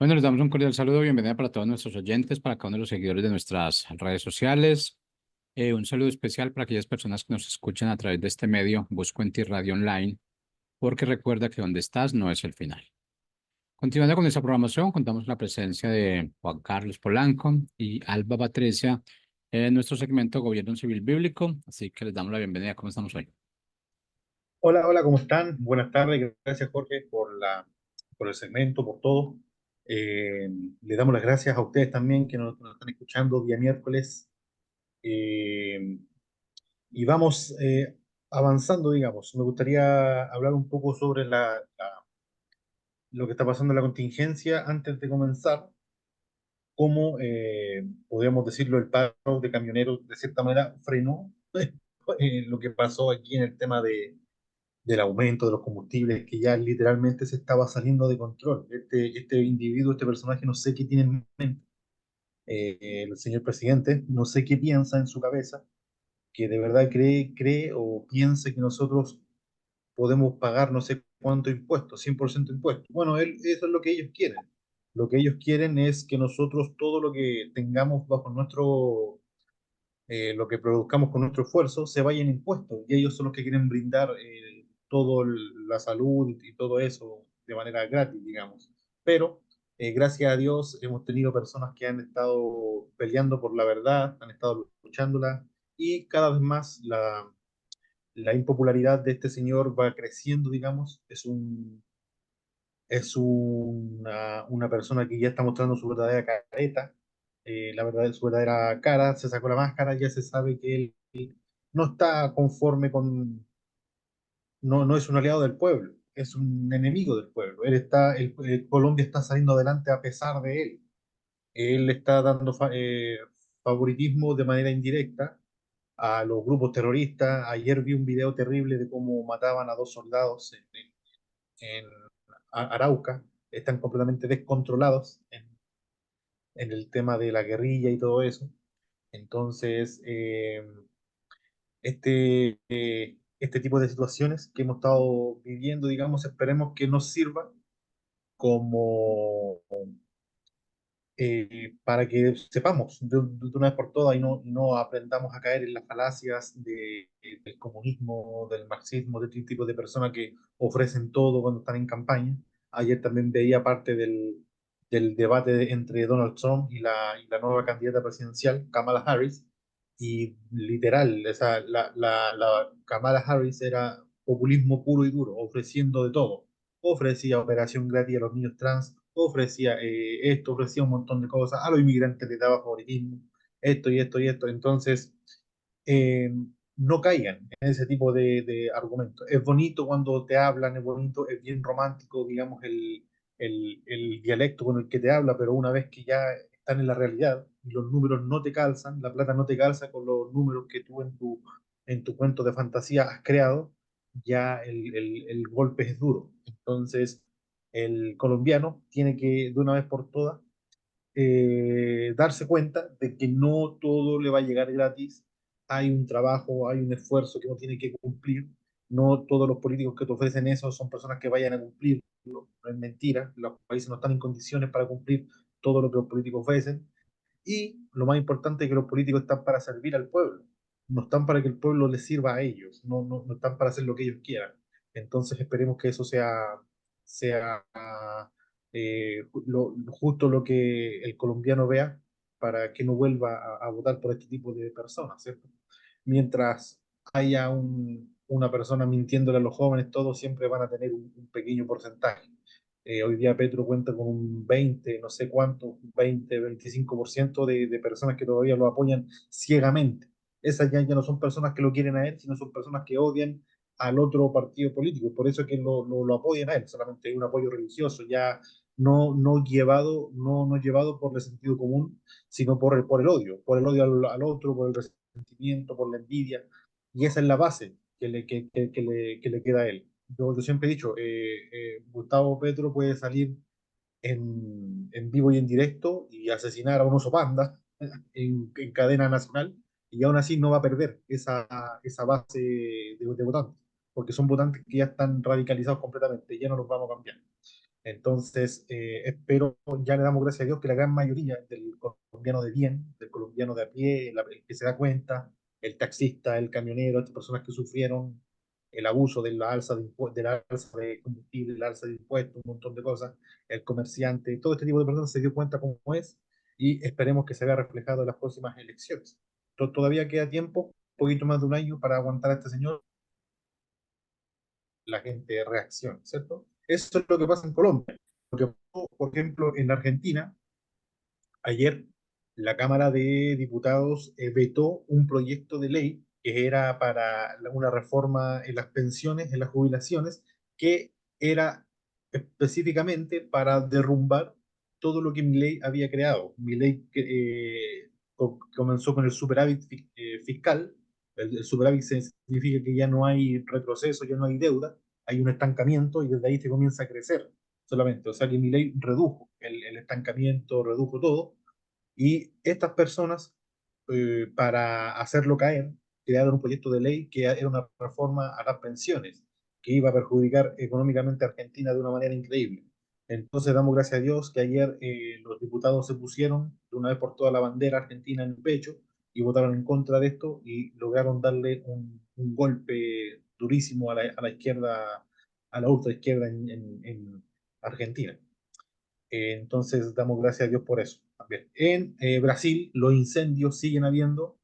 Bueno, les damos un cordial saludo, bienvenida para todos nuestros oyentes, para cada uno de los seguidores de nuestras redes sociales. Un saludo especial para aquellas personas que nos escuchan a través de este medio, Busco en Ti Radio Online, porque recuerda que donde estás no es el final. Continuando con nuestra programación, contamos con la presencia de Juan Carlos Polanco y Alba Patricia en nuestro segmento Gobierno Civil Bíblico, así que les damos la bienvenida. ¿Cómo estamos hoy? Hola, hola, ¿cómo están? Buenas tardes, gracias Jorge por el segmento, por todo. Le damos las gracias a ustedes también que nos están escuchando día miércoles. Eh, y vamos avanzando, digamos. Me gustaría hablar un poco sobre lo que está pasando en la contingencia antes de comenzar, cómo, podríamos decirlo, el paro de camioneros de cierta manera frenó lo que pasó aquí en el tema del aumento de los combustibles, que ya literalmente se estaba saliendo de control. Este individuo, este personaje, no sé qué tiene en mente, el señor presidente, no sé qué piensa en su cabeza, que de verdad cree o piensa que nosotros podemos pagar no sé cuánto impuesto, 100% impuesto. Bueno, eso es lo que ellos quieren. Lo que ellos quieren es que nosotros todo lo que tengamos bajo lo que produzcamos con nuestro esfuerzo se vaya en impuestos y ellos son los que quieren brindar toda la salud y todo eso de manera gratis, digamos. Pero gracias a Dios hemos tenido personas que han estado peleando por la verdad, han estado luchándola y cada vez más la impopularidad de este señor va creciendo, digamos. Una persona que ya está mostrando su verdadera careta, su verdadera cara, se sacó la máscara, ya se sabe que él no está conforme no es un aliado del pueblo, es un enemigo del pueblo. Colombia está saliendo adelante a pesar de él. Él está dando favoritismo de manera indirecta a los grupos terroristas. Ayer vi un video terrible de cómo mataban a dos soldados en Arauca, están completamente descontrolados en el tema de la guerrilla y todo eso. Entonces, este tipo de situaciones que hemos estado viviendo, digamos, esperemos que nos sirva como para que sepamos de una vez por todas y no aprendamos a caer en las falacias del comunismo, del marxismo, de este tipo de personas que ofrecen todo cuando están en campaña. Ayer también veía parte del debate entre Donald Trump y la nueva candidata presidencial, Kamala Harris, y literal, la Kamala Harris era populismo puro y duro, ofreciendo de todo. Ofrecía operación gratis a los niños trans, ofrecía esto, ofrecía un montón de cosas, a los inmigrantes les daba favoritismo, esto y esto y esto. Entonces, eh, no caigan en ese tipo de argumentos. Es bonito cuando te hablan, es bonito, es bien romántico, digamos, el dialecto con el que te habla, pero una vez que ya están en la realidad y los números no te calzan, la plata no te calza con los números que tú en tu cuento de fantasía has creado, ya el golpe es duro. Entonces, el colombiano tiene que, de una vez por todas, darse cuenta de que no todo le va a llegar gratis, hay un trabajo, hay un esfuerzo que uno tiene que cumplir, no todos los políticos que te ofrecen eso son personas que vayan a cumplirlo, no es mentira, los países no están en condiciones para cumplir todo lo que los políticos ofrecen, y lo más importante es que los políticos están para servir al pueblo, no están para que el pueblo les sirva a ellos, no están para hacer lo que ellos quieran. Entonces esperemos que eso sea justo lo que el colombiano vea para que no vuelva a votar por este tipo de personas, ¿cierto? Mientras haya una persona mintiéndole a los jóvenes, todos siempre van a tener un pequeño porcentaje. Hoy día Petro cuenta con un 20, no sé cuánto, 20, 25% de personas que todavía lo apoyan ciegamente. Esas ya no son personas que lo quieren a él, sino son personas que odian al otro partido político. Por eso es que lo apoyan a él, solamente hay un apoyo religioso, ya no llevado por el sentido común, sino por el odio al otro, por el resentimiento, por la envidia. Y esa es la base que le queda a él. Yo siempre he dicho, Gustavo Petro puede salir en vivo y en directo y asesinar a un oso panda en cadena nacional y aún así no va a perder esa base de votantes, porque son votantes que ya están radicalizados completamente, ya no los vamos a cambiar. Entonces, espero, ya le damos gracias a Dios que la gran mayoría del colombiano de bien, del colombiano de a pie, el que se da cuenta, el taxista, el camionero, estas personas que sufrieron el abuso de la alza de la alza de combustible, la alza de impuestos, un montón de cosas, el comerciante, todo este tipo de personas se dio cuenta cómo es y esperemos que se vea reflejado en las próximas elecciones. Todavía queda tiempo, un poquito más de un año para aguantar a este señor, la gente reacciona, ¿cierto? Eso es lo que pasa en Colombia. Lo que pasó, por ejemplo, en Argentina, ayer la Cámara de Diputados vetó un proyecto de ley que era para una reforma en las pensiones, en las jubilaciones, que era específicamente para derrumbar todo lo que Milei había creado. Milei comenzó con el superávit fiscal. El superávit significa que ya no hay retroceso, ya no hay deuda, hay un estancamiento y desde ahí se comienza a crecer solamente. O sea que Milei redujo el estancamiento, redujo todo y estas personas, para hacerlo caer, crearon un proyecto de ley que era una reforma a las pensiones, que iba a perjudicar económicamente a Argentina de una manera increíble. Entonces damos gracias a Dios que ayer los diputados se pusieron de una vez por todas la bandera argentina en el pecho y votaron en contra de esto y lograron darle un golpe durísimo a la izquierda, a la ultra izquierda en Argentina. Entonces damos gracias a Dios por eso también. En Brasil los incendios siguen habiendo,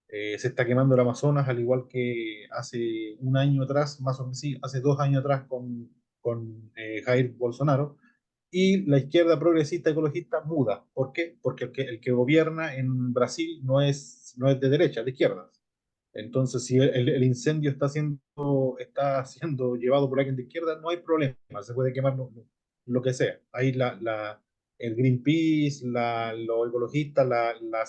se está quemando el Amazonas al igual que hace un año atrás, más o menos sí, hace 2 años atrás con Jair Bolsonaro, y la izquierda progresista ecologista muda. ¿Por qué? Porque el que gobierna en Brasil no es de derecha, es de izquierda. Entonces, si el incendio está siendo llevado por alguien de izquierda, no hay problema, se puede quemar lo que sea. Ahí el Greenpeace, los ecologistas,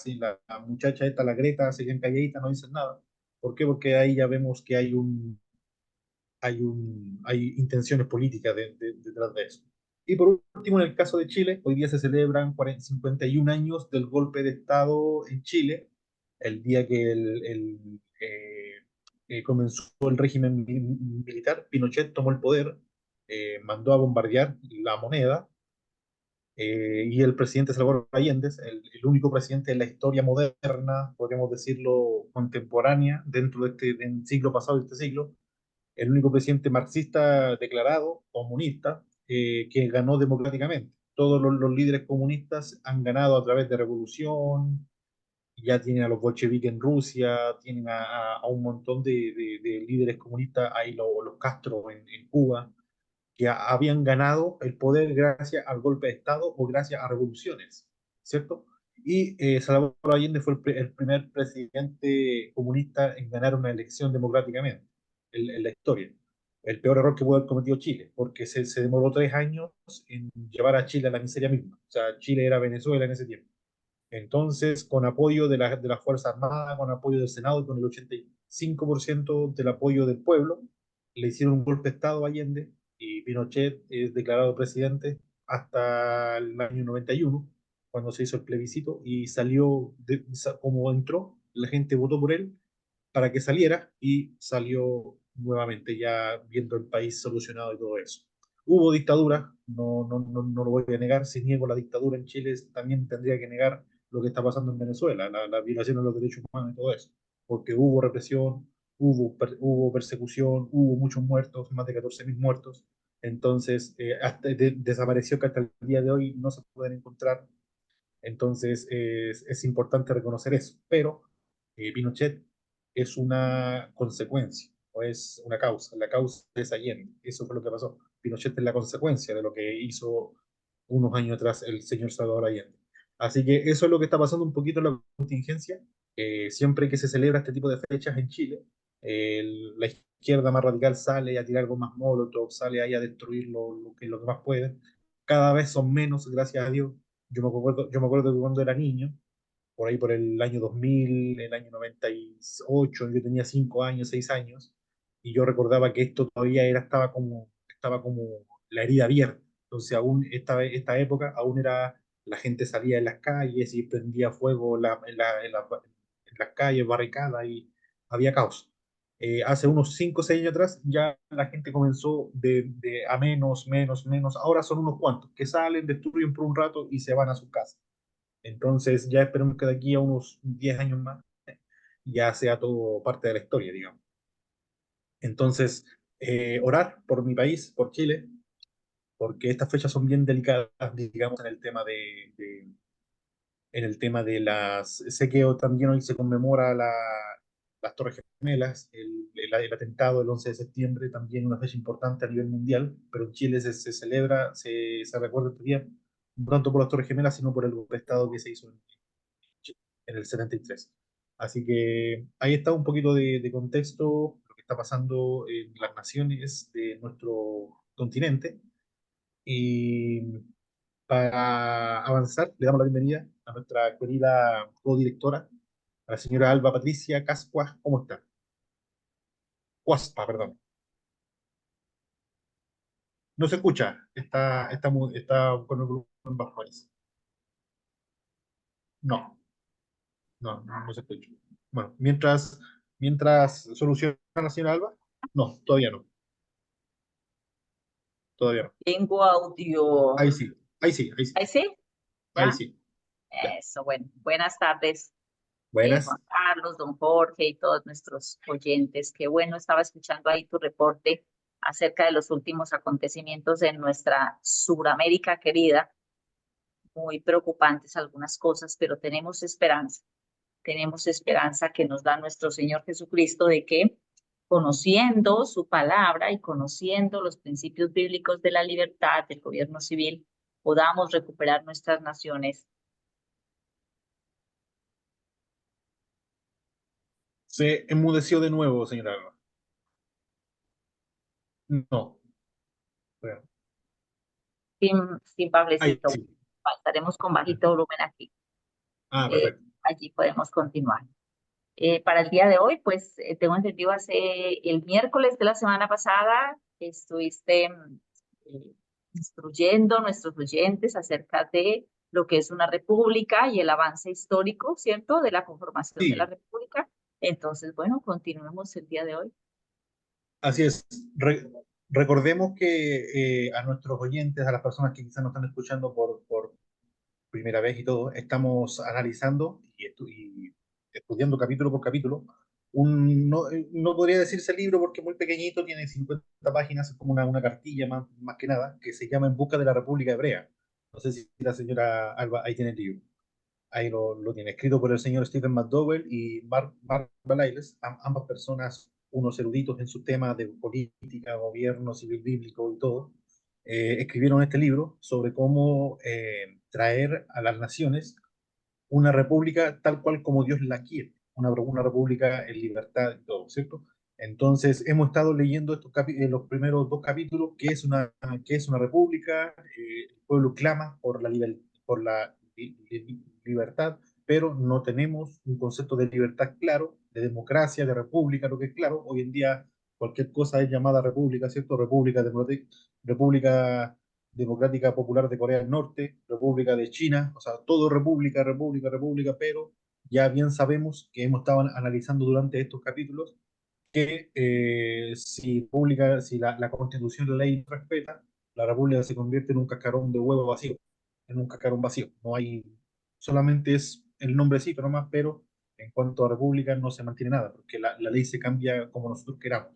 sí, la muchacha esta, la Greta, siguen calladitas, no dicen nada. ¿Por qué? Porque ahí ya vemos que hay intenciones políticas detrás de eso. Y por último, en el caso de Chile, hoy día se celebran 51 años del golpe de Estado en Chile, el día que comenzó el régimen militar. Pinochet tomó el poder, mandó a bombardear la moneda, y el presidente Salvador Allende, el único presidente en la historia moderna, podríamos decirlo, contemporánea, dentro del siglo pasado y este siglo, el único presidente marxista declarado, comunista, que ganó democráticamente. Todos los líderes comunistas han ganado a través de revolución, ya tienen a los bolcheviques en Rusia, tienen a un montón de líderes comunistas, ahí los Castro en Cuba, que habían ganado el poder gracias al golpe de Estado o gracias a revoluciones, ¿cierto? Y Salvador Allende fue el primer presidente comunista en ganar una elección democráticamente en la historia. El peor error que pudo haber cometido Chile, porque se demoró 3 años en llevar a Chile a la miseria misma. O sea, Chile era Venezuela en ese tiempo. Entonces, con apoyo de la Fuerza Armada, con apoyo del Senado y con el 85% del apoyo del pueblo, le hicieron un golpe de Estado a Allende y Pinochet es declarado presidente hasta el año 91, cuando se hizo el plebiscito y salió, como entró, la gente votó por él para que saliera y salió nuevamente ya viendo el país solucionado y todo eso. Hubo dictadura, no lo voy a negar, si niego la dictadura en Chile también tendría que negar lo que está pasando en Venezuela, la violación de los derechos humanos y todo eso, porque hubo represión, hubo persecución, hubo muchos muertos, más de 14.000 muertos, entonces desapareció que hasta el día de hoy no se pueden encontrar, entonces es importante reconocer eso, pero Pinochet es una consecuencia, o es una causa. La causa es Allende. Eso fue lo que pasó. Pinochet es la consecuencia de lo que hizo unos años atrás el señor Salvador Allende. Así que eso es lo que está pasando un poquito en la contingencia. Siempre que se celebra este tipo de fechas en Chile, la izquierda más radical sale a tirar bombas molotov, sale ahí a destruir lo que más pueden. Cada vez son menos, gracias a Dios. Yo me acuerdo que cuando era niño, por ahí por el año 2000, el año 98, yo tenía 5 años, 6 años, y yo recordaba que esto todavía estaba como la herida abierta. Entonces, aún esta época, aún era, la gente salía en las calles y prendía fuego en las calles, barricadas, y había caos. Hace unos 5 o 6 años atrás ya la gente comenzó de a menos, menos, menos. Ahora son unos cuantos que salen, destruyen por un rato y se van a su casa. Entonces ya esperemos que de aquí a unos 10 años más ya sea todo parte de la historia, digamos. Entonces, orar por mi país, por Chile, porque estas fechas son bien delicadas, digamos, en el tema de las... Sé que también hoy se conmemora las Torres Gemelas, el atentado del 11 de septiembre, también una fecha importante a nivel mundial, pero en Chile se celebra, se recuerda este día, no tanto por las Torres Gemelas, sino por el golpe de Estado que se hizo en el 73. Así que ahí está un poquito de contexto, lo que está pasando en las naciones de nuestro continente. Y para avanzar, le damos la bienvenida a nuestra querida codirectora, a la señora Alba Patricia Cascua. ¿Cómo está? Cuaspa, perdón. No se escucha, está con el volumen bajo. Parece. No, no se escucha. Bueno, mientras soluciona la señora Alba, no, todavía no. Tengo audio. Ahí sí, ahí sí, ahí sí, ¿Ahí sí? ahí ¿Ya? sí. Ya. Eso, bueno. Buenas tardes, Juan Buenas. Carlos, don Jorge y todos nuestros oyentes. Qué bueno, estaba escuchando ahí tu reporte acerca de los últimos acontecimientos en nuestra Suramérica querida. Muy preocupantes algunas cosas, pero tenemos esperanza que nos da nuestro Señor Jesucristo de que conociendo su palabra y conociendo los principios bíblicos de la libertad, del gobierno civil, podamos recuperar nuestras naciones. Se enmudeció de nuevo, señora Alba. No. Bueno, Sin ahí Pablecito, sí. estaremos con bajito volumen aquí. Ah, Eh, perfecto. allí podemos continuar. Para el día de hoy, pues tengo entendido hace el miércoles de la semana pasada, estuviste eh, instruyendo a nuestros oyentes acerca de lo que es una república y el avance histórico, ¿cierto?, de la conformación de la Sí, república. Entonces, bueno, continuemos el día de hoy. así es. Recordemos que a nuestros oyentes, a las personas que quizás nos están escuchando por primera vez y todo, estamos analizando y estudiando capítulo por capítulo. No podría decirse libro porque es muy pequeñito, tiene 50 páginas, es como una cartilla más que nada, que se llama En busca de la República Hebrea. No sé si la señora Alba ahí tiene el libro. Ahí lo tiene, escrito por el señor Stephen McDowell y Mark Baliles, ambas personas, unos eruditos en su tema de política, gobierno, civil bíblico y todo, escribieron este libro sobre cómo traer a las naciones una república tal cual como Dios la quiere, una república en libertad y todo, ¿cierto? Entonces, hemos estado leyendo los primeros dos capítulos, que es una república, el pueblo clama por la libertad, pero no tenemos un concepto de libertad claro, de democracia, de república, lo que es claro, hoy en día cualquier cosa es llamada república, ¿cierto? República Democrática Popular de Corea del Norte, República de China, o sea, todo república, república, república, pero ya bien sabemos que hemos estado analizando durante estos capítulos que si la constitución y la ley no respeta, la república se convierte en un cascarón de huevo vacío, en un cascarón vacío. No hay, solamente es el nombrecito nomás, pero en cuanto a república no se mantiene nada, porque la ley se cambia como nosotros queramos.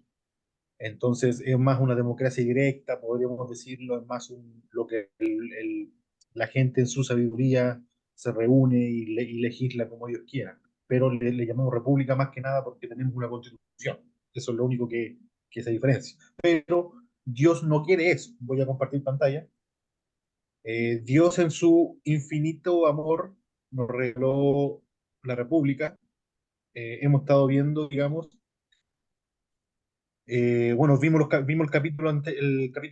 Entonces es más una democracia directa, podríamos decirlo, es más lo que la gente en su sabiduría se reúne y legisla como ellos quieran. Pero le llamamos república más que nada porque tenemos una constitución. Eso es lo único que se diferencia. Pero Dios no quiere eso. Voy a compartir pantalla. Dios en su infinito amor nos regaló la república. Hemos estado viendo, digamos, bueno, vimos el capítulo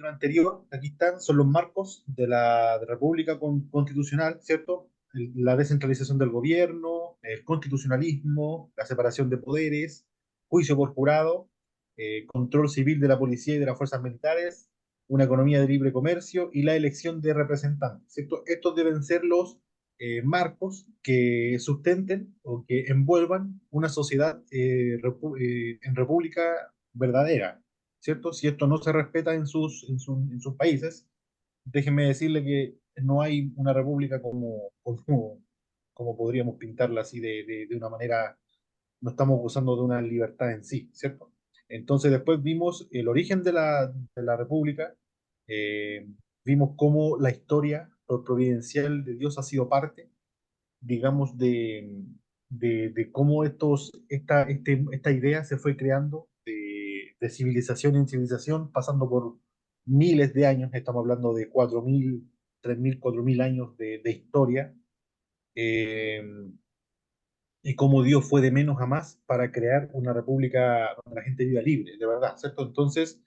anterior, aquí están, son los marcos de la República Constitucional, ¿cierto? La descentralización del gobierno, el constitucionalismo, la separación de poderes, juicio por jurado, control civil de la policía y de las fuerzas militares, una economía de libre comercio y la elección de representantes, ¿cierto? Estos deben ser marcos que sustenten o que envuelvan una sociedad en república verdadera, ¿cierto? Si esto no se respeta en sus países, déjenme decirle que no hay una república como podríamos pintarla así de una manera, no estamos gozando de una libertad en sí, ¿cierto? Entonces después vimos el origen de la república, eh, vimos cómo la historia providencial de Dios ha sido parte, digamos, de cómo esta idea se fue creando de civilización en civilización, pasando por miles de años, estamos hablando de 4.000, 3.000, 4.000 años de historia, eh, y cómo Dios fue de menos a más para crear una república donde la gente viva libre, de verdad, ¿cierto? Entonces,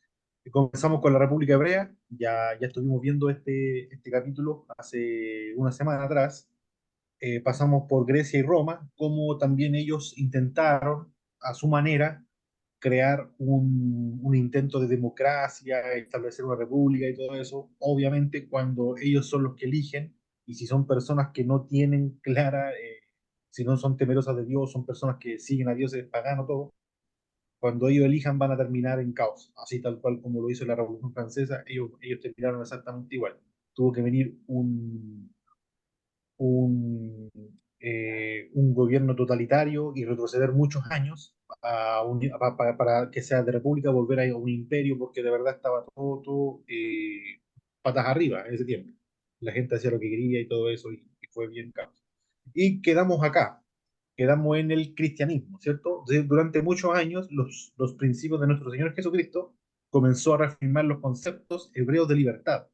comenzamos con la República Hebrea, ya estuvimos viendo este capítulo hace una semana atrás, pasamos por Grecia y Roma, como también ellos intentaron, a su manera, crear un intento de democracia, establecer una república y todo eso. Obviamente, cuando ellos son los que eligen, y si son personas que no tienen clara, si no son temerosas de Dios, son personas que siguen a dioses paganos, todo, cuando ellos elijan van a terminar en caos, así tal cual como lo hizo la Revolución Francesa, ellos terminaron exactamente igual. Tuvo que venir un, un gobierno totalitario y retroceder muchos años para que sea de república, volver a un imperio, porque de verdad estaba todo patas arriba en ese tiempo. La gente hacía lo que quería y todo eso, y fue bien caos. Y quedamos acá, quedamos en el cristianismo, ¿cierto? Durante muchos años, los principios de nuestro Señor Jesucristo comenzó a reafirmar los conceptos hebreos de libertad.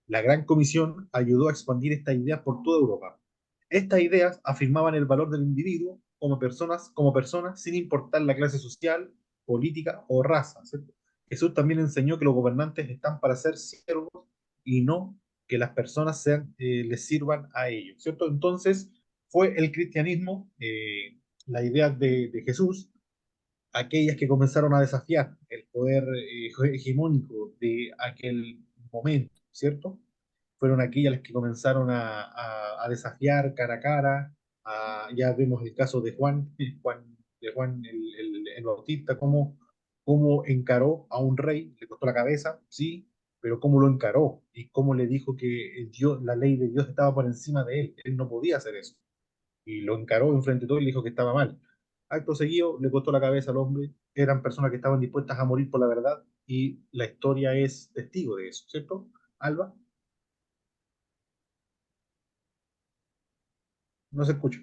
La Gran Comisión ayudó a expandir estas ideas por toda Europa. Estas ideas afirmaban el valor del individuo como personas sin importar la clase social, política o raza, ¿cierto? Jesús también enseñó que los gobernantes están para ser siervos y no que las personas les sirvan a ellos, ¿cierto? Entonces, fue el cristianismo, la idea de Jesús, aquellas que comenzaron a desafiar el poder hegemónico de aquel momento, ¿cierto? Fueron aquellas las que comenzaron a desafiar cara a cara. Ya vemos el caso de Juan el Bautista, cómo encaró a un rey, le costó la cabeza, sí, pero cómo lo encaró y cómo le dijo que Dios, la ley de Dios estaba por encima de él no podía hacer eso y lo encaró enfrente de todo y le dijo que estaba mal. Acto seguido, le costó la cabeza al hombre. Eran personas que estaban dispuestas a morir por la verdad y la historia es testigo de eso, ¿cierto? Alba, no se escucha.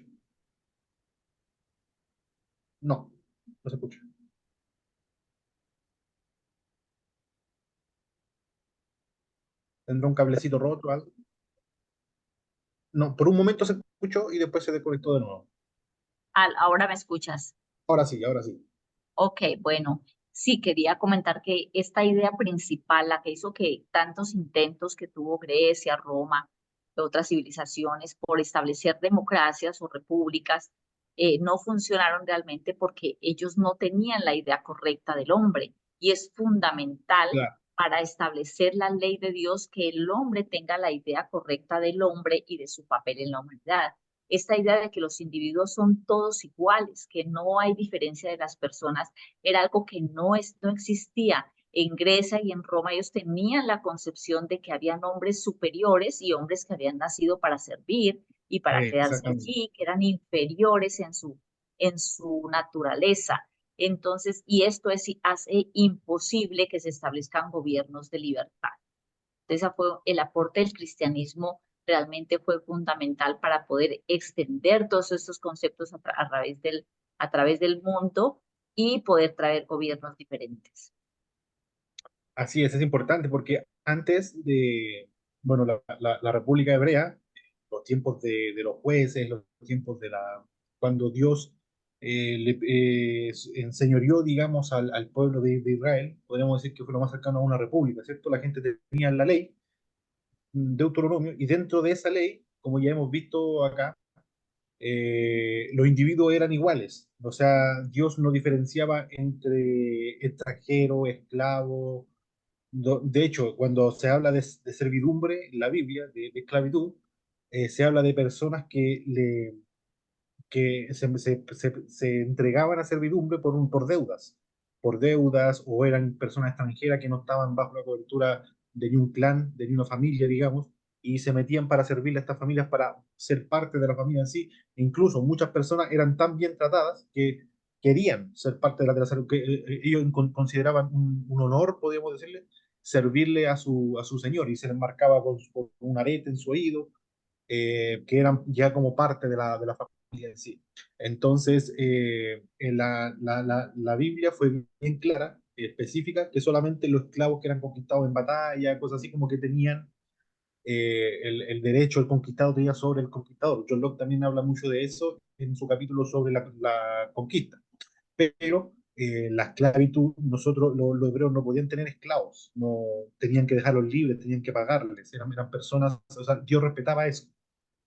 No, no se escucha. ¿Tendrá un cablecito roto o algo? No, por un momento se escuchó y después se desconectó de nuevo. Ahora me escuchas. Ahora sí, ahora sí. Ok, bueno, sí, quería comentar que esta idea principal, la que hizo que tantos intentos que tuvo Grecia, Roma, otras civilizaciones por establecer democracias o repúblicas, no funcionaron realmente porque ellos no tenían la idea correcta del hombre. Y es fundamental Claro. para establecer la ley de Dios que el hombre tenga la idea correcta del hombre y de su papel en la humanidad. Esta idea de que los individuos son todos iguales, que no hay diferencia de las personas, era algo que no existía. En Grecia y en Roma ellos tenían la concepción de que habían hombres superiores y hombres que habían nacido para servir y para quedarse Exactamente. allí, que eran inferiores en su naturaleza. Entonces, y esto hace imposible que se establezcan gobiernos de libertad. Ese fue el aporte del cristianismo, realmente fue fundamental para poder extender todos estos conceptos a través del mundo y poder traer gobiernos diferentes. Así es importante porque antes de, bueno, la República Hebrea, los tiempos de los jueces, los tiempos cuando Dios enseñoreó, digamos, al pueblo de Israel, podríamos decir que fue lo más cercano a una república, ¿cierto? La gente tenía la ley, Deuteronomio, y dentro de esa ley, como ya hemos visto acá, los individuos eran iguales, o sea, Dios no diferenciaba entre extranjero, esclavo. De hecho, cuando se habla de servidumbre en la Biblia, de esclavitud, se habla de personas que se entregaban a servidumbre por deudas, o eran personas extranjeras que no estaban bajo la cobertura de ni un clan, de ni una familia, digamos, y se metían para servirle a estas familias, para ser parte de la familia en sí. E incluso muchas personas eran tan bien tratadas que querían ser parte de la tercera, que ellos consideraban un honor, podríamos decirle, servirle a su señor, y se les marcaba con un arete en su oído, que eran ya como parte de la familia en sí. Entonces, la Biblia fue bien clara, específica, que solamente los esclavos que eran conquistados en batalla, cosas así, como que tenían el derecho, el conquistado tenía sobre el conquistador. John Locke también habla mucho de eso en su capítulo sobre la conquista. Pero la esclavitud, nosotros los hebreos no podían tener esclavos, no tenían que dejarlos libres, tenían que pagarles, eran personas, o sea, Dios respetaba eso.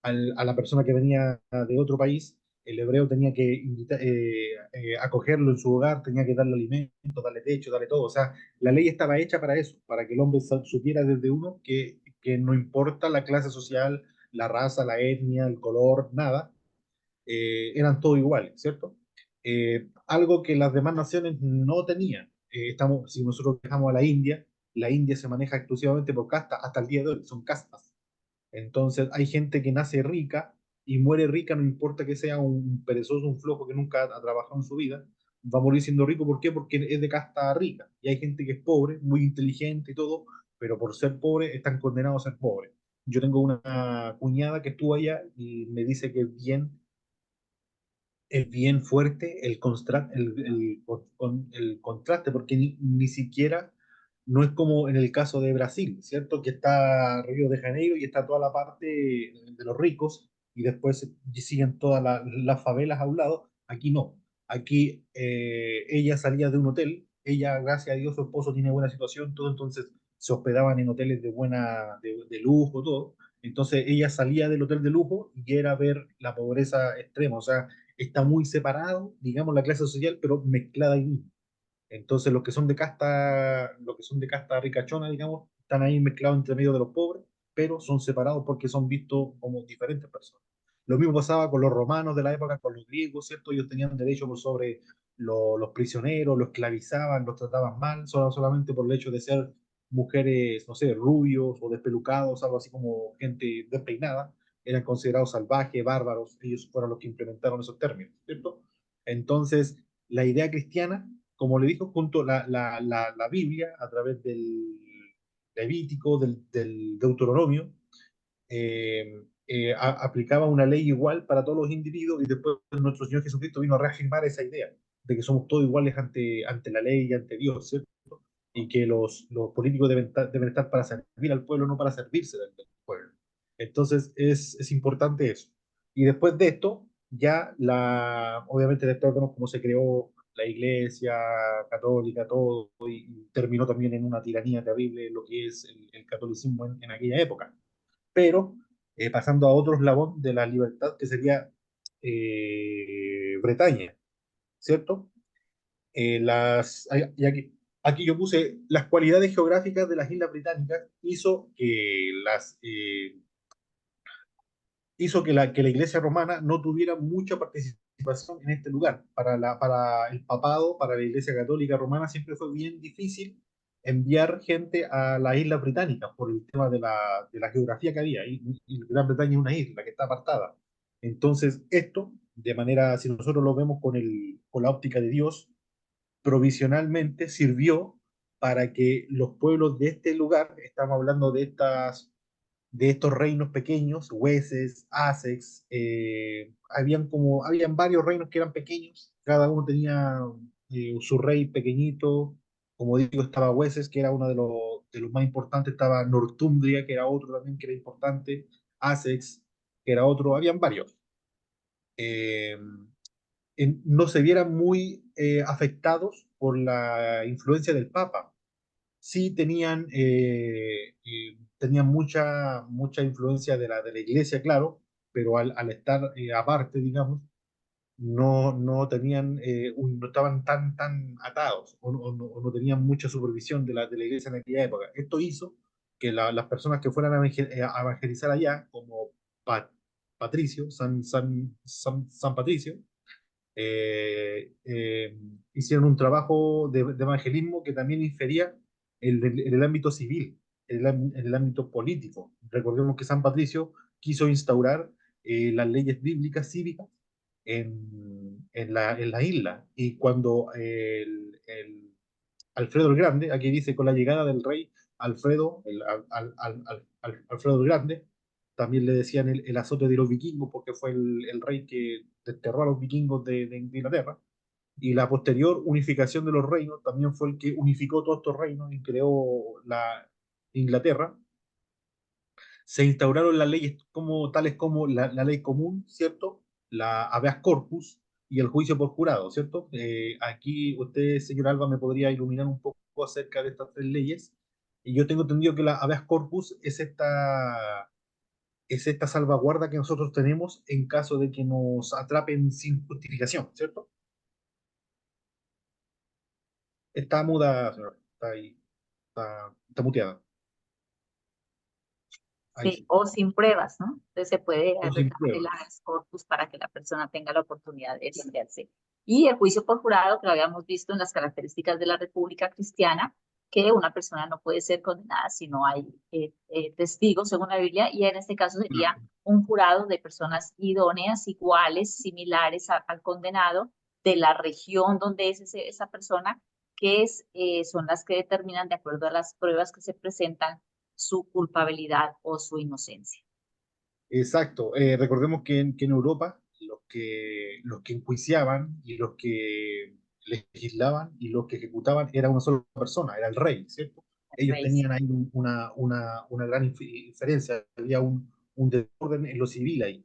A la persona que venía de otro país, el hebreo tenía que acogerlo en su hogar, tenía que darle alimento, darle techo, darle todo. O sea, la ley estaba hecha para eso, para que el hombre supiera desde uno que no importa la clase social, la raza, la etnia, el color, nada, eran todos iguales, ¿cierto? Algo que las demás naciones no tenían. Si nosotros dejamos a la India se maneja exclusivamente por castas, hasta el día de hoy, son castas. Entonces hay gente que nace rica y muere rica, no importa que sea un perezoso, un flojo que nunca ha trabajado en su vida, va a morir siendo rico. ¿Por qué? Porque es de casta rica. Y hay gente que es pobre, muy inteligente y todo, pero por ser pobre están condenados a ser pobres. Yo tengo una cuñada que estuvo allá y me dice que es bien fuerte el contraste, porque ni siquiera, no es como en el caso de Brasil, ¿cierto? Que está Río de Janeiro y está toda la parte de los ricos, y después siguen todas las favelas a un lado. Aquí no. Aquí ella salía de un hotel, ella, gracias a Dios, su esposo tiene buena situación, todo, entonces se hospedaban en hoteles de lujo, todo. Entonces ella salía del hotel de lujo y era ver la pobreza extrema, o sea, está muy separado, digamos, la clase social, pero mezclada ahí mismo. Entonces, los que son de casta ricachona, digamos, están ahí mezclados entre medio de los pobres, pero son separados porque son vistos como diferentes personas. Lo mismo pasaba con los romanos de la época, con los griegos, ¿cierto? Ellos tenían derecho por sobre los prisioneros, los esclavizaban, los trataban mal, solamente por el hecho de ser mujeres, no sé, rubios o despelucados, algo así, como gente despeinada, eran considerados salvajes, bárbaros. Ellos fueron los que implementaron esos términos, ¿cierto? Entonces, la idea cristiana, como le dijo, junto la Biblia, a través del Levítico, del Deuteronomio, aplicaba una ley igual para todos los individuos, y después nuestro Señor Jesucristo vino a reafirmar esa idea de que somos todos iguales ante la ley y ante Dios, ¿cierto? Y que los políticos deben estar para servir al pueblo, no para servirse del pueblo. Entonces es importante eso. Y después de esto, obviamente después vemos cómo se creó la iglesia católica, todo, y terminó también en una tiranía terrible lo que es el catolicismo en aquella época. Pero pasando a otro eslabón de la libertad, que sería Bretaña, ¿cierto? Aquí yo puse las cualidades geográficas de las Islas Británicas, hizo que la Iglesia romana no tuviera mucha participación en este lugar. Para el papado, para la Iglesia Católica Romana, siempre fue bien difícil enviar gente a las Islas Británicas por el tema de la geografía que había. Y Gran Bretaña es una isla que está apartada. Entonces, esto, de manera, si nosotros lo vemos con la óptica de Dios, provisionalmente sirvió para que los pueblos de este lugar, estamos hablando de estos reinos pequeños, Wessex, Essex, habían varios reinos que eran pequeños, cada uno tenía su rey pequeñito. Como digo, estaba Wessex, que era uno de los más importantes, estaba Northumbria, que era otro también que era importante, Essex, que era otro, habían varios. Eh, no se vieran muy afectados por la influencia del Papa. Sí tenían mucha influencia de la iglesia, claro, pero al estar aparte, digamos, no estaban tan atados, o no tenían mucha supervisión de la iglesia en aquella época. Esto hizo que las personas que fueran a evangelizar allá, como Pa- Patricio, San Patricio, hicieron un trabajo de evangelismo que también infería en el ámbito civil, en el ámbito político. Recordemos que San Patricio quiso instaurar las leyes bíblicas cívicas en la isla, y cuando Alfredo el Grande, aquí dice, con la llegada del rey Alfredo, Alfredo el Grande, también le decían el azote de los vikingos, porque fue el rey que desterró a los vikingos de Inglaterra, y la posterior unificación de los reinos también fue el que unificó todos estos reinos y creó la Inglaterra. Se instauraron las leyes tales como la ley común, ¿cierto? La habeas corpus y el juicio por jurado, ¿cierto? Aquí usted, señor Alba, me podría iluminar un poco acerca de estas tres leyes. Y yo tengo entendido que la habeas corpus es esta salvaguarda que nosotros tenemos en caso de que nos atrapen sin justificación, ¿cierto? Está muda, señor. Está ahí. Está muteada. Ahí Sí, sí. o sin pruebas, ¿no? Entonces se puede O sin reclamar el pruebas. habeas corpus para que la persona tenga la oportunidad de defenderse. Y el juicio por jurado, que lo habíamos visto en las características de la República Cristiana, que una persona no puede ser condenada si no hay testigos, según la Biblia, y en este caso sería un jurado de personas idóneas, iguales, similares al condenado, de la región donde es esa persona, que son las que determinan, de acuerdo a las pruebas que se presentan, su culpabilidad o su inocencia. Exacto. Recordemos que en Europa los que enjuiciaban y los que legislaban y los que ejecutaban era una sola persona, era el rey, ¿cierto? Ellos Reis. tenían ahí una gran inferencia, había un desorden en lo civil ahí.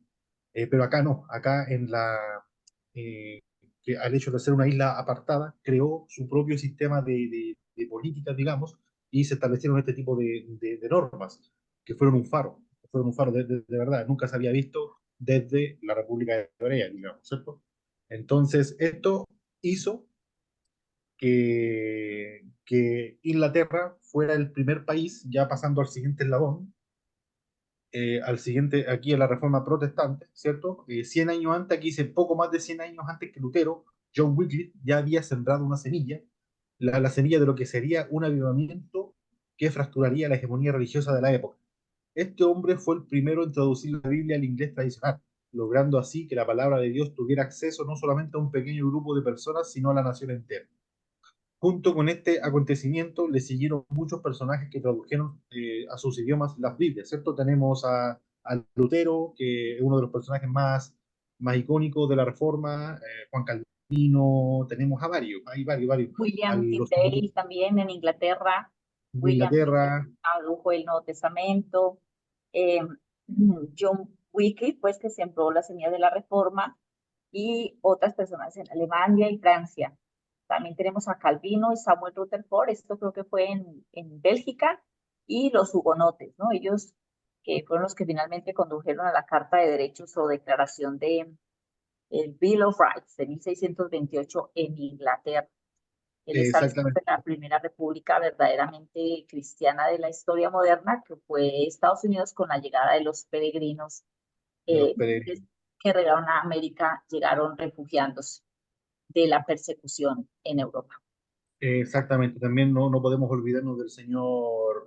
Pero acá no, acá eh, que al hecho de ser una isla apartada, creó su propio sistema de políticas, digamos, y se establecieron este tipo de normas, que fueron un faro de verdad, nunca se había visto desde la República de Corea, digamos, ¿cierto? Entonces, esto hizo que Inglaterra fuera el primer país, ya pasando al siguiente eslabón, al siguiente, aquí a la Reforma Protestante, ¿cierto? 100 años antes, aquí dice poco más de 100 años antes que Lutero, John Wycliffe ya había sembrado una semilla, la semilla de lo que sería un avivamiento que fracturaría la hegemonía religiosa de la época. Este hombre fue el primero en traducir la Biblia al inglés tradicional, logrando así que la palabra de Dios tuviera acceso no solamente a un pequeño grupo de personas, sino a la nación entera. Junto con este acontecimiento le siguieron muchos personajes que tradujeron a sus idiomas las Biblias, ¿cierto? Tenemos a Lutero, que es uno de los personajes más icónicos de la Reforma, Juan Calvino, tenemos a varios, hay varios, a William los Tyndale también en Inglaterra. de William Tyndale Inglaterra, tradujo el Nuevo Testamento. Eh, John Wycliffe, pues, que sembró la semilla de la Reforma, y otras personas en Alemania y Francia. También tenemos a Calvino y Samuel Rutherford, esto creo que fue en Bélgica, y los hugonotes, ¿no? Ellos que fueron los que finalmente condujeron a la Carta de Derechos o Declaración de el Bill of Rights de 1628 en Inglaterra, el establecimiento exactamente, de la primera república verdaderamente cristiana de la historia moderna, que fue Estados Unidos, con la llegada de los peregrinos de los que peregrinos. llegaron a América, llegaron refugiándose de la persecución en Europa. Exactamente, también no podemos olvidarnos del señor,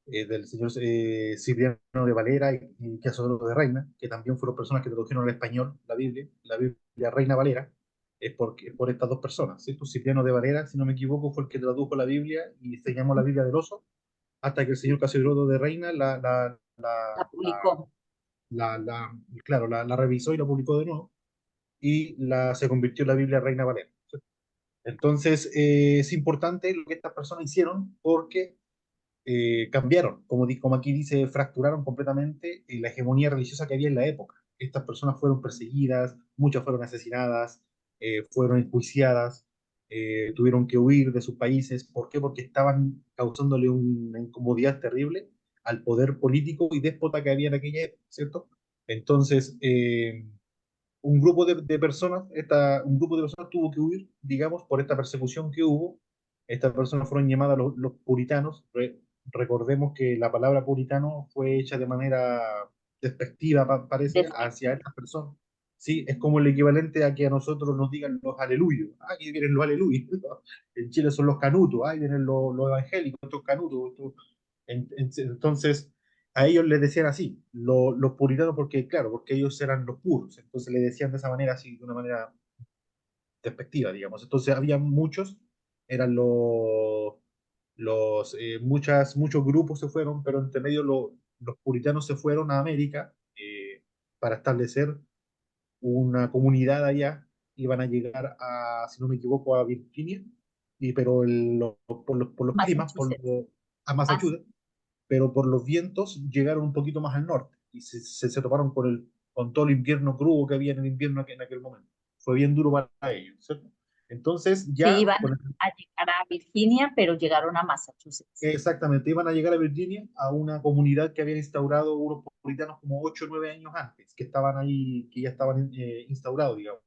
del señor Cipriano de Valera y Caso de Reina, que también fueron personas que tradujeron al español la Biblia Reina Valera, es por estas dos personas, ¿cierto? Cipriano de Valera, si no me equivoco, fue el que tradujo la Biblia y se llamó la Biblia del Oso, hasta que el señor Casidro de Reina La publicó. la, la- claro, la revisó y la publicó de nuevo, y se convirtió en la Biblia Reina Valera. Entonces, es importante lo que estas personas hicieron porque cambiaron, como aquí dice, fracturaron completamente la hegemonía religiosa que había en la época. Estas personas fueron perseguidas, muchas fueron asesinadas, fueron enjuiciadas, tuvieron que huir de sus países. ¿Por qué? Porque estaban causándole una incomodidad terrible al poder político y déspota que había en aquella época, ¿cierto? Entonces, un grupo de personas tuvo que huir, digamos, por esta persecución que hubo. Estas personas fueron llamadas los puritanos, recordemos que la palabra puritano fue hecha de manera despectiva, parece, hacia estas personas. Sí, es como el equivalente a que a nosotros nos digan los aleluyos. Ah, aquí vienen los aleluyos. En Chile son los canutos. Ahí vienen los evangélicos, estos canutos. Entonces, a ellos les decían así, los puritanos, porque, claro, porque ellos eran los puros. Entonces le decían de esa manera, así, de una manera despectiva, digamos. Entonces había muchos, eran muchos grupos se fueron, pero entre medio los puritanos se fueron a América para establecer una comunidad allá. Iban a llegar a, si no me equivoco, a Virginia, pero por los climas, Massachusetts. a Massachusetts, pero por los vientos llegaron un poquito más al norte y se toparon con todo el invierno crudo que había en el invierno en aquel momento. Fue bien duro para ellos, ¿cierto? Entonces Sí, ya, iban a llegar a Virginia, pero llegaron a Massachusetts. exactamente, iban a llegar a Virginia, a una comunidad que habían instaurado unos puritanos como 8 o 9 años antes, que estaban ahí, que ya estaban instaurados, digamos.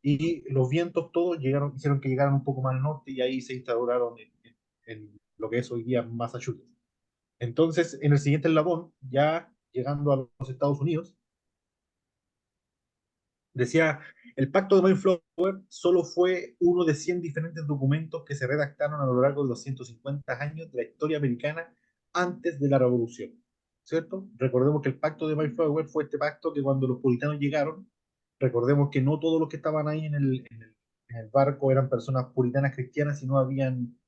Y los vientos todos hicieron que llegaran un poco más al norte y ahí se instauraron en lo que es hoy día Massachusetts. Entonces, en el siguiente eslabón, ya llegando a los Estados Unidos, decía, el pacto de Mayflower solo fue uno de 100 diferentes documentos que se redactaron a lo largo de los 150 años de la historia americana antes de la Revolución, ¿cierto? Recordemos que el pacto de Mayflower fue este pacto que cuando los puritanos llegaron, recordemos que no todos los que estaban ahí en el barco eran personas puritanas cristianas, sino habían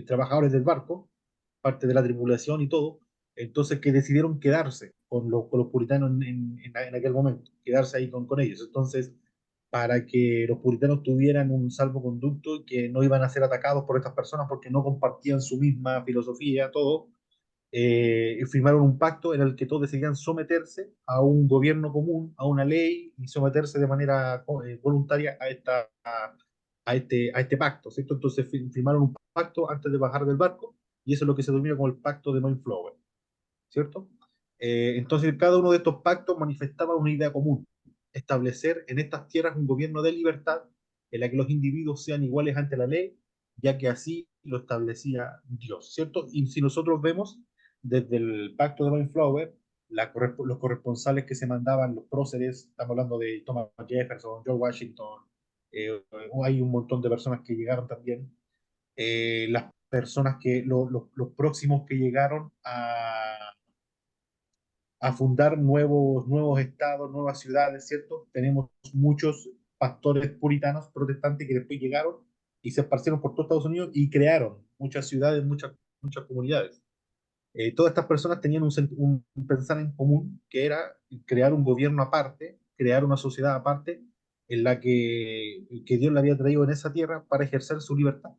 trabajadores del barco, parte de la tripulación y todo, entonces que decidieron quedarse con los puritanos en aquel momento, quedarse ahí con ellos. Entonces, para que los puritanos tuvieran un salvoconducto y que no iban a ser atacados por estas personas porque no compartían su misma filosofía, todo, firmaron un pacto en el que todos decidían someterse a un gobierno común, a una ley y someterse de manera voluntaria a este pacto, ¿cierto? Entonces firmaron un pacto antes de bajar del barco y eso es lo que se denomina como el pacto de Mayflower, ¿cierto? Entonces cada uno de estos pactos manifestaba una idea común, establecer en estas tierras un gobierno de libertad en la que los individuos sean iguales ante la ley, ya que así lo establecía Dios, ¿cierto? Y si nosotros vemos desde el pacto de Mayflower, los corresponsales que se mandaban, los próceres, estamos hablando de Thomas Jefferson, George Washington, hay un montón de personas que llegaron también, las personas los próximos que llegaron a fundar nuevos estados, nuevas ciudades, ¿cierto? Tenemos muchos pastores puritanos protestantes que después llegaron y se esparcieron por todo Estados Unidos y crearon muchas ciudades, muchas comunidades. Todas estas personas tenían un pensar en común que era crear un gobierno aparte, crear una sociedad aparte en la que Dios le había traído en esa tierra para ejercer su libertad.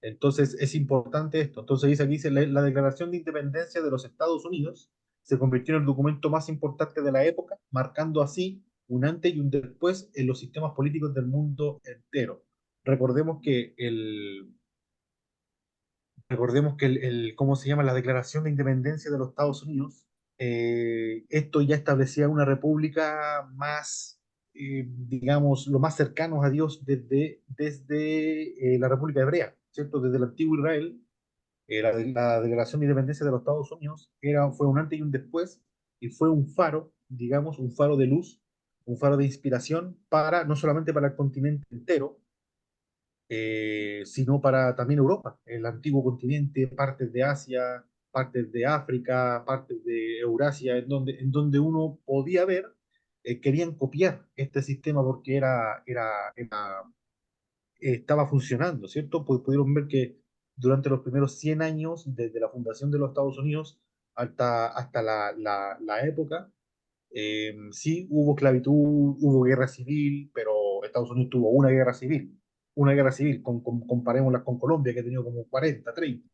Entonces es importante esto. Entonces dice aquí, dice, la Declaración de Independencia de los Estados Unidos se convirtió en el documento más importante de la época, marcando así un antes y un después en los sistemas políticos del mundo entero. Recordemos que ¿cómo se llama? La Declaración de Independencia de los Estados Unidos, esto ya establecía una república más, digamos, lo más cercanos a Dios desde la República Hebrea, ¿cierto? Desde el antiguo Israel, la Declaración de Independencia de los Estados Unidos fue un antes y un después, y fue un faro, digamos, un faro de luz, un faro de inspiración no solamente para el continente entero, sino para también Europa, el antiguo continente, partes de Asia, partes de África, partes de Eurasia, en donde uno podía ver, querían copiar este sistema porque estaba funcionando, ¿cierto? Pudieron ver que durante los primeros 100 años, desde la fundación de los Estados Unidos hasta la época, sí, hubo esclavitud, hubo guerra civil, pero Estados Unidos tuvo una guerra civil, comparémosla con Colombia, que ha tenido como 40, 30. O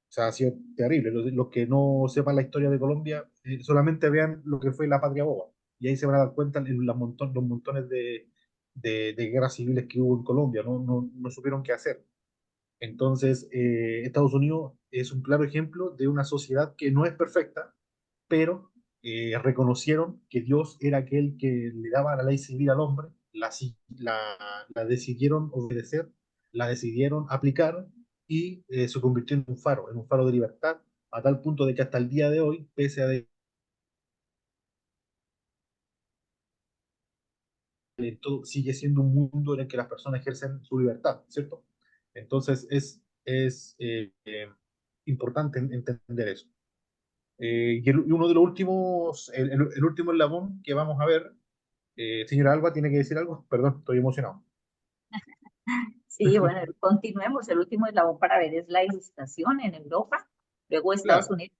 sea, ha sido terrible. Los que no sepan la historia de Colombia, solamente vean lo que fue la Patria Boba. Y ahí se van a dar cuenta los montones de guerras civiles que hubo en Colombia. No supieron qué hacer. Entonces, Estados Unidos es un claro ejemplo de una sociedad que no es perfecta, pero reconocieron que Dios era aquel que le daba la ley civil al hombre, la decidieron obedecer, la decidieron aplicar, y se convirtió en un faro de libertad, a tal punto de que hasta el día de hoy, pese a todo, sigue siendo un mundo en el que las personas ejercen su libertad, ¿cierto? Entonces es importante entender eso. Y uno de los últimos, el último eslabón que vamos a ver, señora Alba, ¿tiene que decir algo? Perdón, estoy emocionado. Sí, bueno, continuemos. El último eslabón para ver es la ilustración en Europa, luego Estados Claro, Unidos.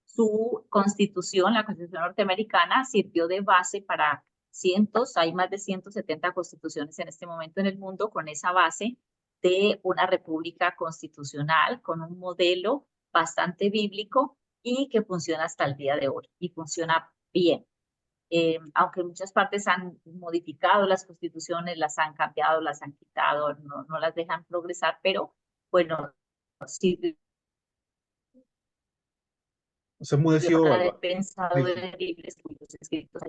Su constitución, la constitución norteamericana, sirvió de base para cientos, hay más de 170 constituciones en este momento en el mundo con esa base de una república constitucional con un modelo bastante bíblico y que funciona hasta el día de hoy y funciona bien. Aunque en muchas partes han modificado las constituciones, las han cambiado, las han quitado, no las dejan progresar, pero bueno, sí se yo enmudeció para haber Alba. pensado Ahí sí, en libros cuyos escritos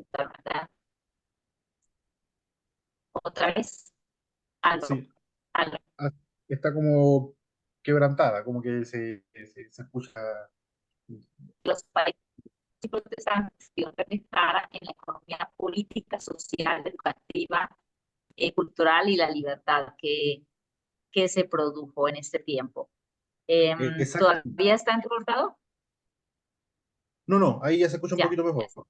otra vez algo, sí. algo. Ah, está como quebrantada, como que se escucha. Los países protestantes que representan en la economía política, social, educativa, cultural y la libertad que se produjo en este tiempo. Exactamente. ¿Todavía está entrecortado? No, no, ahí ya se escucha un Ya, poquito ya. mejor.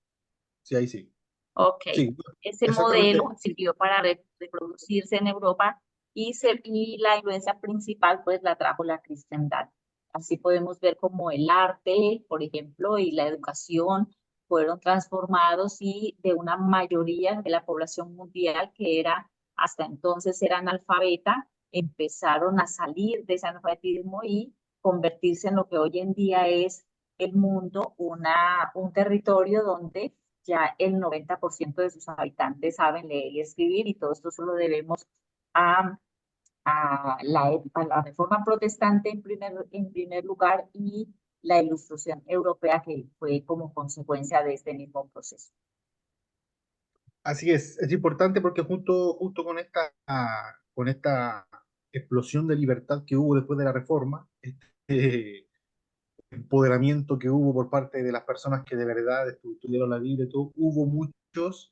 Sí, ahí sí. Ok, Sí, ese modelo exactamente. sirvió para reproducirse en Europa y la influencia principal pues la trajo la cristiandad. Así podemos ver como el arte, por ejemplo, y la educación fueron transformados y de una mayoría de la población mundial que era hasta entonces era analfabeta, empezaron a salir de ese analfabetismo y convertirse en lo que hoy en día es el mundo, un territorio donde ya el 90% de sus habitantes saben leer y escribir y todo esto solo debemos a, a la reforma protestante en primer lugar y la ilustración europea que fue como consecuencia de este mismo proceso. Así es importante porque justo con esta explosión de libertad que hubo después de la reforma, este empoderamiento que hubo por parte de las personas que de verdad estudiaron la Biblia y todo, hubo muchos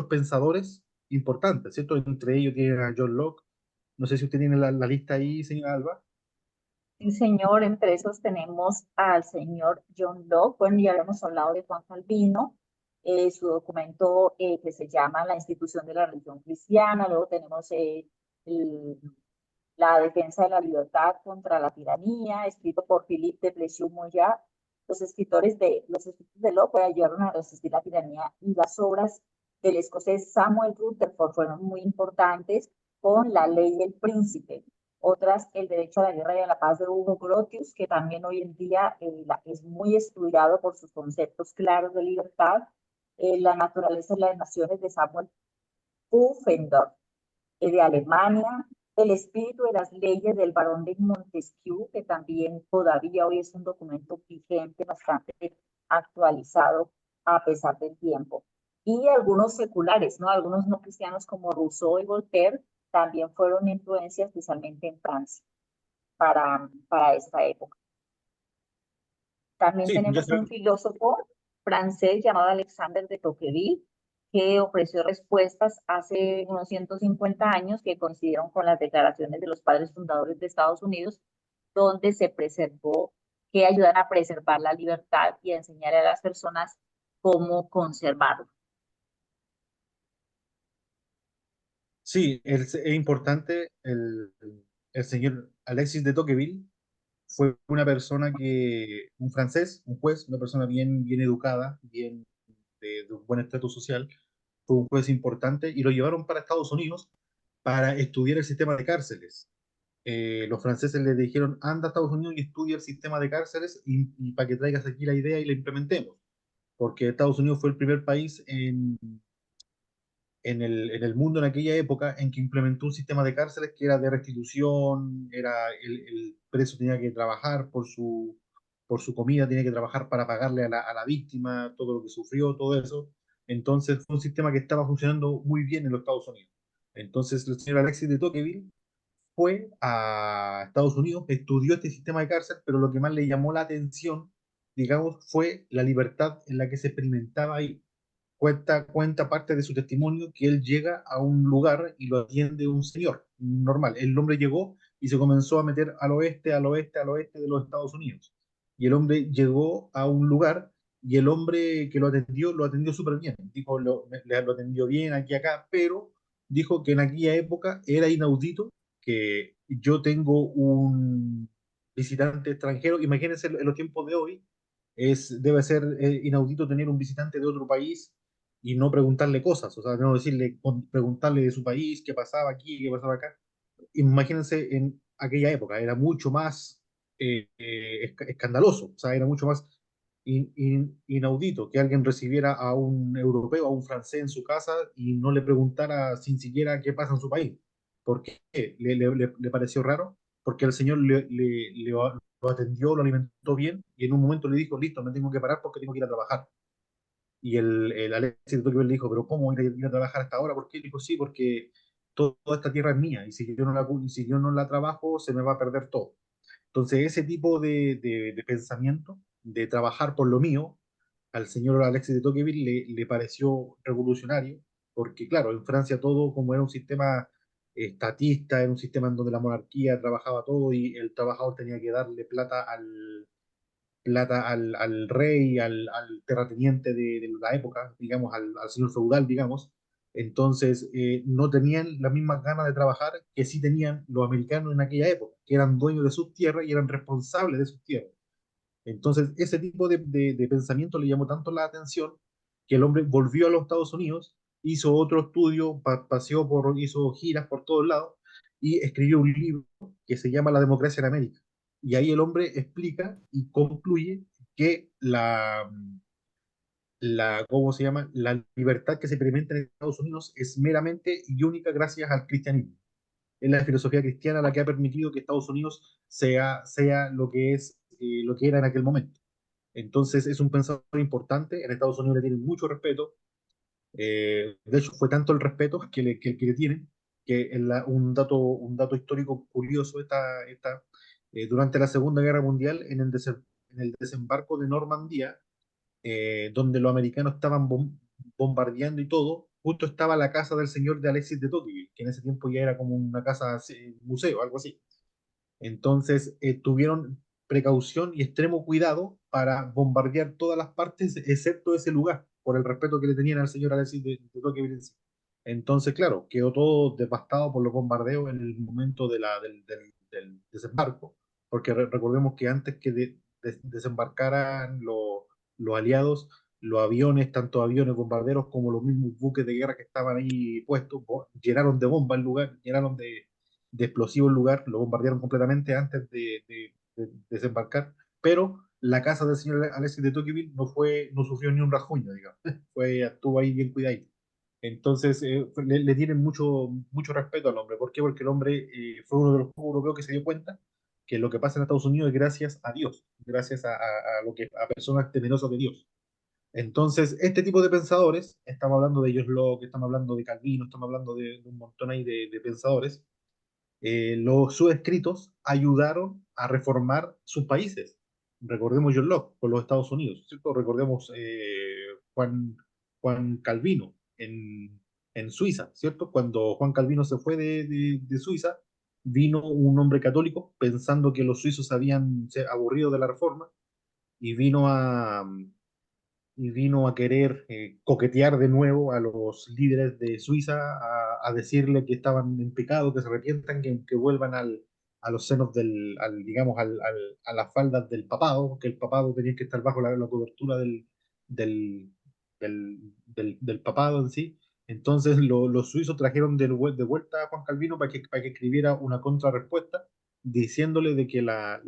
pensadores importantes, ¿cierto? Entre ellos tienen a John Locke. No sé si usted tiene la lista ahí, señora Alba. Sí, señor, entre esos tenemos al señor John Locke, bueno, ya habíamos hablado de Juan Calvino, su documento que se llama La institución de la religión cristiana, luego tenemos el, La defensa de la libertad contra la tiranía, escrito por Philippe de Plessis-Moyat. Los escritos de Locke ayudaron a resistir la tiranía y las obras del escocés Samuel Rutherford fueron muy importantes con La ley del príncipe. Otras, El derecho a la guerra y a la paz de Hugo Grotius, que también hoy en día es muy estudiado por sus conceptos claros de libertad. La naturaleza de las naciones de Samuel Pufendorf de Alemania, El espíritu de las leyes del barón de Montesquieu, que también todavía hoy es un documento vigente, bastante actualizado a pesar del tiempo. Y algunos seculares, ¿no? Algunos no cristianos como Rousseau y Voltaire también fueron influencias, especialmente en Francia, para esta época. También Sí, ya tenemos un sabemos. filósofo francés llamado Alexander de Tocqueville, que ofreció respuestas hace unos 150 años que coincidieron con las declaraciones de los padres fundadores de Estados Unidos, donde se preservó, que ayudan a preservar la libertad y a enseñar a las personas cómo conservarla. Sí, es importante el señor Alexis de Tocqueville fue una persona un francés, un juez, una persona bien educada, de un buen estatus social, fue un juez importante y lo llevaron para Estados Unidos para estudiar el sistema de cárceles. Los franceses le dijeron, anda a Estados Unidos y estudia el sistema de cárceles y para que traigas aquí la idea y la implementemos, porque Estados Unidos fue el primer país en el mundo en aquella época en que implementó un sistema de cárceles que era de restitución, el preso tenía que trabajar por su comida, tenía que trabajar para pagarle a la víctima todo lo que sufrió, todo eso. Entonces fue un sistema que estaba funcionando muy bien en los Estados Unidos. Entonces el señor Alexis de Tocqueville fue a Estados Unidos, estudió este sistema de cárcel, pero lo que más le llamó la atención, digamos, fue la libertad en la que se experimentaba ahí. Cuenta parte de su testimonio que él llega a un lugar y lo atiende un señor normal. El hombre llegó y se comenzó a meter al oeste, al oeste, al oeste de los Estados Unidos. Y el hombre llegó a un lugar y el hombre que lo atendió súper bien. Dijo, lo atendió bien aquí, acá, pero dijo que en aquella época era inaudito que yo tengo un visitante extranjero. Imagínense en los tiempos de hoy, debe ser inaudito tener un visitante de otro país y no preguntarle cosas, o sea, no decirle, preguntarle de su país, qué pasaba aquí, qué pasaba acá. Imagínense en aquella época, era mucho más escandaloso, o sea, era mucho más inaudito que alguien recibiera a un europeo, a un francés en su casa y no le preguntara sin siquiera qué pasa en su país. ¿Por qué? ¿Le pareció raro? Porque el señor lo atendió, lo alimentó bien y en un momento le dijo, listo, me tengo que parar porque tengo que ir a trabajar. Y el Alexis de Tokio le dijo, pero ¿cómo ir a trabajar hasta ahora? ¿Por qué? Le dijo, sí, porque toda esta tierra es mía y si yo no la trabajo se me va a perder todo. Entonces, ese tipo de pensamiento, de trabajar por lo mío, al señor Alexis de Tocqueville le pareció revolucionario, porque claro, en Francia todo, como era un sistema estatista, era un sistema en donde la monarquía trabajaba todo y el trabajador tenía que darle plata al rey, al terrateniente de la época, digamos, al señor feudal, digamos. Entonces, no tenían las mismas ganas de trabajar que sí tenían los americanos en aquella época, que eran dueños de sus tierras y eran responsables de sus tierras. Entonces, ese tipo de pensamiento le llamó tanto la atención que el hombre volvió a los Estados Unidos, hizo otro estudio, hizo giras por todos lados y escribió un libro que se llama La democracia en América. Y ahí el hombre explica y concluye que ¿cómo se llama? La libertad que se experimenta en Estados Unidos es meramente y única gracias al cristianismo. Es la filosofía cristiana la que ha permitido que Estados Unidos sea lo que lo que era en aquel momento. Entonces es un pensador importante, en Estados Unidos le tienen mucho respeto, de hecho fue tanto el respeto que le tienen, que un dato histórico curioso durante la Segunda Guerra Mundial, en el desembarco de Normandía, donde los americanos estaban bombardeando y todo, justo estaba la casa del señor de Alexis de Tocqueville, que en ese tiempo ya era como una casa, museo, algo así. Entonces, tuvieron precaución y extremo cuidado para bombardear todas las partes, excepto ese lugar, por el respeto que le tenían al señor Alexis de Tocqueville en sí. Entonces, claro, quedó todo devastado por los bombardeos en el momento del desembarco, porque recordemos que antes que desembarcaran los aliados, los aviones, tanto aviones bombarderos como los mismos buques de guerra que estaban ahí puestos, llenaron de bomba el lugar, llenaron de explosivo el lugar, lo bombardearon completamente antes de desembarcar, pero la casa del señor Alexis de Tocqueville no sufrió ni un rasguño, digamos, estuvo ahí bien cuidadito. Entonces, le tienen mucho respeto al hombre. ¿Por qué? Porque el hombre fue uno de los pocos europeos que se dio cuenta que lo que pasa en Estados Unidos es gracias a Dios, gracias a personas temerosas de Dios. Entonces, este tipo de pensadores, estamos hablando de John Locke, estamos hablando de Calvino, estamos hablando de un montón ahí de pensadores, sus escritos ayudaron a reformar sus países. Recordemos John Locke con los Estados Unidos, ¿cierto? Recordemos Juan Calvino en Suiza, ¿cierto? Cuando Juan Calvino se fue de Suiza, vino un hombre católico pensando que los suizos habían se aburrido de la reforma y vino a querer coquetear de nuevo a los líderes de Suiza, a decirle que estaban en pecado, que se arrepientan, que vuelvan a los senos digamos, a las faldas del papado, que el papado tenía que estar bajo la cobertura del, del papado en sí. Entonces los suizos trajeron de vuelta a Juan Calvino para que escribiera una contrarrespuesta diciéndole de que la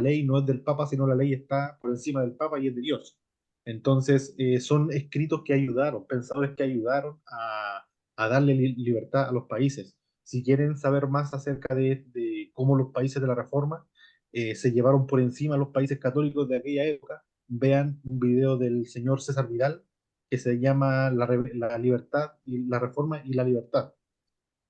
ley no es del Papa, sino la ley está por encima del Papa y es de Dios. Entonces, son escritos que ayudaron, pensadores que ayudaron a darle libertad a los países. Si quieren saber más acerca de cómo los países de la Reforma se llevaron por encima a los países católicos de aquella época, vean un video del señor César Vidal que se llama La libertad y la Reforma y la libertad.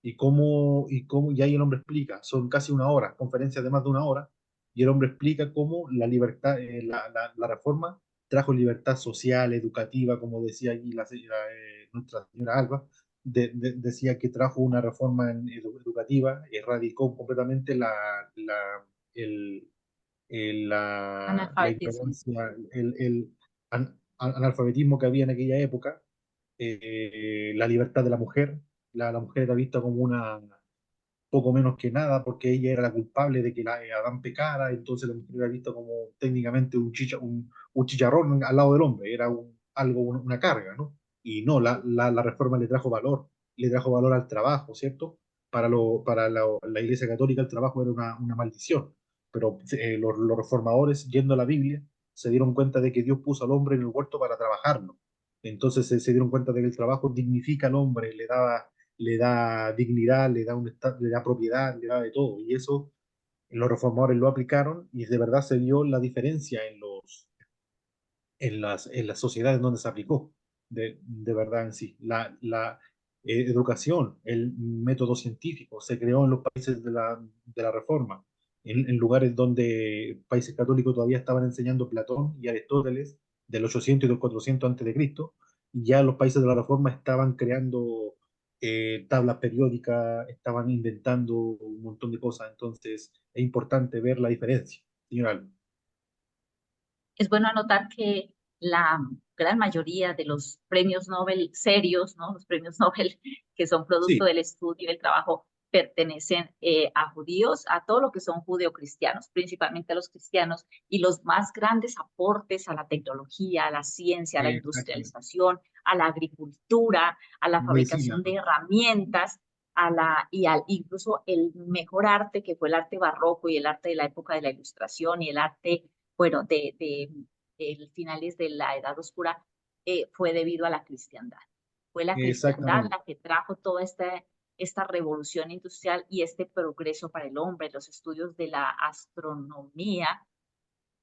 y ahí el hombre explica, son casi una hora, conferencias de más de una hora, y el hombre explica cómo la libertad, la reforma trajo libertad social, educativa, como decía allí nuestra señora Alba, decía que trajo una reforma educativa, erradicó completamente el, la Analfabetismo. ignorancia, analfabetismo que había en aquella época, la libertad de la mujer. La mujer era vista como una poco menos que nada porque ella era la culpable de que Adán pecara, entonces la mujer era vista como técnicamente un chicharrón al lado del hombre, era algo, una carga, ¿no? Y no, la reforma le trajo valor al trabajo, ¿cierto? La Iglesia Católica el trabajo era una maldición, pero los reformadores, yendo a la Biblia, se dieron cuenta de que Dios puso al hombre en el huerto para trabajarlo. Entonces se dieron cuenta de que el trabajo dignifica al hombre, le da dignidad, le da propiedad, le da de todo. Y eso los reformadores lo aplicaron y de verdad se vio la diferencia en las sociedades donde se aplicó, de verdad en sí. La educación, el método científico, se creó en los países de la Reforma, en lugares donde países católicos todavía estaban enseñando Platón y Aristóteles del 800 y del 400 antes de Cristo, y ya los países de la Reforma estaban creando tablas periódicas, estaban inventando un montón de cosas, entonces es importante ver la diferencia, señor Alba. Es bueno anotar que la gran mayoría de los premios Nobel serios, ¿no? Los premios Nobel que son producto Sí, del estudio y del trabajo, pertenecen a judíos, a todo lo que son judeocristianos, principalmente a los cristianos, y los más grandes aportes a la tecnología, a la ciencia, a la exactamente. industrialización, a la agricultura, a la Medicina. fabricación de herramientas, incluso el mejor arte que fue el arte barroco y el arte de la época de la Ilustración y el arte, bueno, de finales de la Edad Oscura, fue debido a la cristiandad. Fue la cristiandad Exactamente. la que trajo toda esta revolución industrial y este progreso para el hombre, los estudios de la astronomía,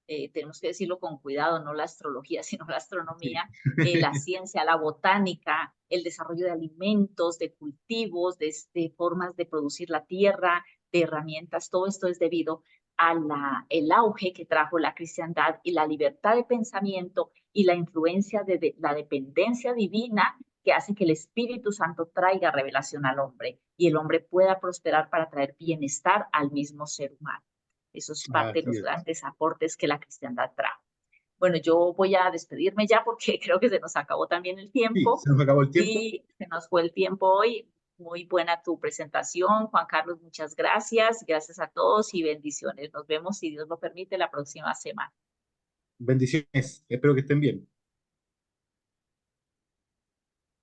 tenemos que decirlo con cuidado, no la astrología, sino la Sí. astronomía, la ciencia, la botánica, el desarrollo de alimentos, de cultivos, de formas de producir la tierra, de herramientas, todo esto es debido el auge que trajo la cristiandad y la libertad de pensamiento y la influencia de la dependencia divina que hace que el Espíritu Santo traiga revelación al hombre y el hombre pueda prosperar para traer bienestar al mismo ser humano. Eso es parte de Así los es. grandes aportes que la cristiandad trajo. Bueno, yo voy a despedirme ya porque creo que se nos acabó también el Sí, tiempo se nos acabó el tiempo. y se nos fue el tiempo hoy. Muy buena tu presentación, Juan Carlos, muchas gracias. Gracias a todos y bendiciones. Nos vemos, si Dios lo permite, la próxima semana. Bendiciones. Espero que estén bien.